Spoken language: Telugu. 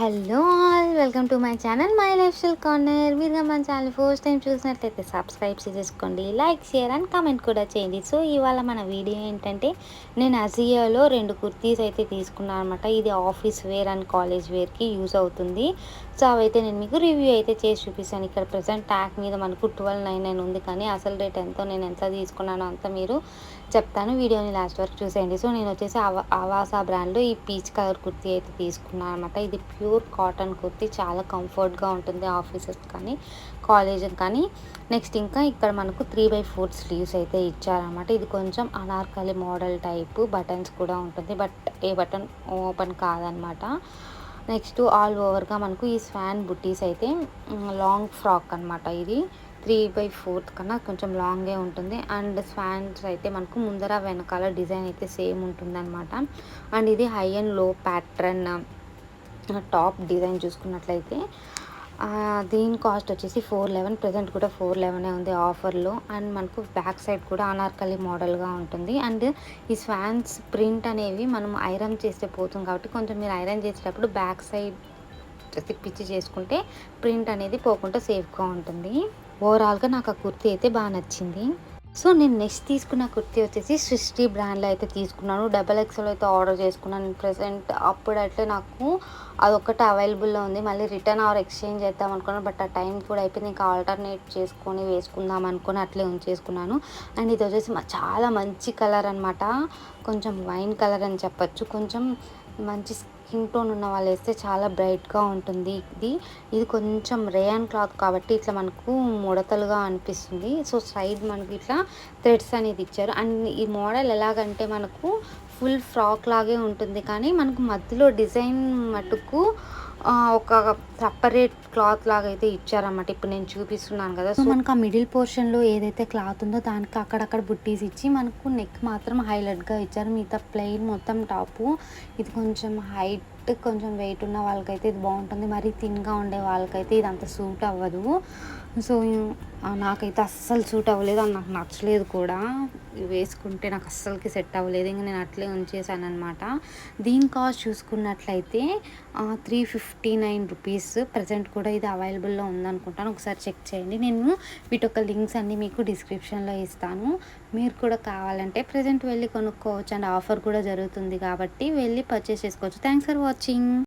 Hello all welcome to my channel my life style corner. మీరు మన ఛానల్ ఫస్ట్ టైం చూసినట్లయితే సబ్స్క్రైబ్ చేసుకోండి, లైక్ షేర్ అండ్ కామెంట్ కూడా చేయండి. సో ఇవాళ మన వీడియో ఏంటంటే, నేను అజియోలో 2 కుర్తీస్ అయితే తీసుకున్నాను అనమాట. ఇది ఆఫీస్ వేర్ అండ్ కాలేజ్ వేర్కి యూజ్ అవుతుంది. సో అవైతే నేను మీకు రివ్యూ అయితే చేసి చూపిస్తాను. ఇక్కడ ప్రజెంట్ ట్యాగ్ మీద మనకు 1299 ఉంది, కానీ అసలు రేట్ ఎంతో నేను ఎంత తీసుకున్నానో అంతా మీరు చెప్తాను. వీడియోని లాస్ట్ వరకు చూసేయండి. సో నేను వచ్చేసి ఆవాసా బ్రాండ్లో ఈ పీచ్ కలర్ కుర్తీ అయితే తీసుకున్నాను అనమాట. ఇది ప్యూర్ కాటన్ కుర్తీ, చాలా కంఫర్ట్గా ఉంటుంది ఆఫీసెస్ కానీ కాలేజ్ కానీ. నెక్స్ట్ ఇంకా ఇక్కడ మనకు 3/4 స్లీవ్స్ అయితే ఇచ్చారనమాట. ఇది కొంచెం అనార్కలి మోడల్ టైపు, బటన్స్ కూడా ఉంటుంది, బట్ ఏ బటన్ ఓపెన్ కాదనమాట. నెక్స్ట్ ఆల్ ఓవర్గా మనకు ఈ స్వాన్ బుట్టీస్ అయితే లాంగ్ ఫ్రాక్ అనమాట. ఇది 3/4 కన్నా కొంచెం లాంగే ఉంటుంది. అండ్ స్వాన్స్ అయితే మనకు ముందర వెనకాల డిజైన్ అయితే సేమ్ ఉంటుంది అనమాట. అండ్ ఇది హై అండ్ లో ప్యాటర్న్ టాప్ డిజైన్ చూసుకున్నట్లయితే దీని కాస్ట్ వచ్చేసి 411. ప్రజెంట్ కూడా 411 ఉంది ఆఫర్లో. అండ్ మనకు బ్యాక్ సైడ్ కూడా అనార్కలి మోడల్గా ఉంటుంది. అండ్ ఈ స్వాన్స్ ప్రింట్ అనేవి మనం ఐరన్ చేస్తే పోతుంది కాబట్టి కొంచెం మీరు ఐరన్ చేసేటప్పుడు బ్యాక్ సైడ్ తిప్పించి చేసుకుంటే ప్రింట్ అనేది పోకుండా సేఫ్గా ఉంటుంది. ఓవరాల్గా నాకు ఆ కుర్తీ అయితే బాగా నచ్చింది. సో నేను నెక్స్ట్ తీసుకున్న కుర్తీ వచ్చేసి సృష్టి బ్రాండ్లో అయితే తీసుకున్నాను. XXL అయితే ఆర్డర్ చేసుకున్నాను. ప్రజెంట్ అప్పుడైతే నాకు అదొక్కటి అవైలబుల్లో ఉంది. మళ్ళీ రిటర్న్ ఆర్ ఎక్స్చేంజ్ చేద్దాం అనుకున్నాను, బట్ ఆ టైం కూడా అయిపోయింది. ఇంకా ఆల్టర్నేట్ చేసుకొని వేసుకుందాం అనుకుని అట్లే ఉంచేసుకున్నాను. అండ్ ఇది వచ్చేసి చాలా మంచి కలర్ అనమాట. కొంచెం వైన్ కలర్ అని చెప్పచ్చు. కొంచెం మంచి స్కిన్ టోన్ ఉన్న వాళ్ళు వేస్తే చాలా బ్రైట్గా ఉంటుంది. ఇది కొంచెం రేయాన్ క్లాత్ కాబట్టి ఇట్లా మనకు ముడతలుగా అనిపిస్తుంది. సో సైడ్ మనకి ఇట్లా థ్రెడ్స్ అనేది ఇచ్చారు. అండ్ ఈ మోడల్ ఎలాగంటే మనకు ఫుల్ ఫ్రాక్ లాగే ఉంటుంది, కానీ మనకు మధ్యలో డిజైన్ మటుకు ఒక సపరేట్ క్లాత్ లాగా అయితే ఇచ్చారన్నమాట. ఇప్పుడు నేను చూపిస్తున్నాను కదా. సో మనకు ఆ మిడిల్ పోర్షన్లో ఏదైతే క్లాత్ ఉందో దానికి అక్కడక్కడ బుట్టీస్ ఇచ్చి మనకు నెక్ మాత్రం హైలైట్గా ఇచ్చారు. మిగతా ప్లెయిన్ మొత్తం టాపు. ఇది కొంచెం హైట్, కొంచెం వెయిట్ ఉన్న వాళ్ళకైతే ఇది బాగుంటుంది. మరీ థిన్గా ఉండే వాళ్ళకైతే ఇది అంత సూట్ అవ్వదు. సో నాకైతే అస్సలు సూట్ అవ్వలేదు, అది నాకు నచ్చలేదు కూడా. వేసుకుంటే నాకు అస్సలకి సెట్ అవ్వలేదు. ఇంకా నేను అట్లే ఉంచేసాను అనమాట. దీని కాస్ట్ చూసుకున్నట్లయితే 359 రూపీస్. ప్రజెంట్ కూడా ఇది అవైలబుల్లో ఉందనుకుంటాను, ఒకసారి చెక్ చేయండి. నేను వీటి యొక్క లింక్స్ అన్నీ మీకు డిస్క్రిప్షన్లో ఇస్తాను. మీరు కూడా కావాలంటే ప్రజెంట్ వెళ్ళి కొనుక్కోవచ్చు. అండ్ ఆఫర్ కూడా జరుగుతుంది కాబట్టి వెళ్ళి పర్చేస్ చేసుకోవచ్చు. Thanks for watching.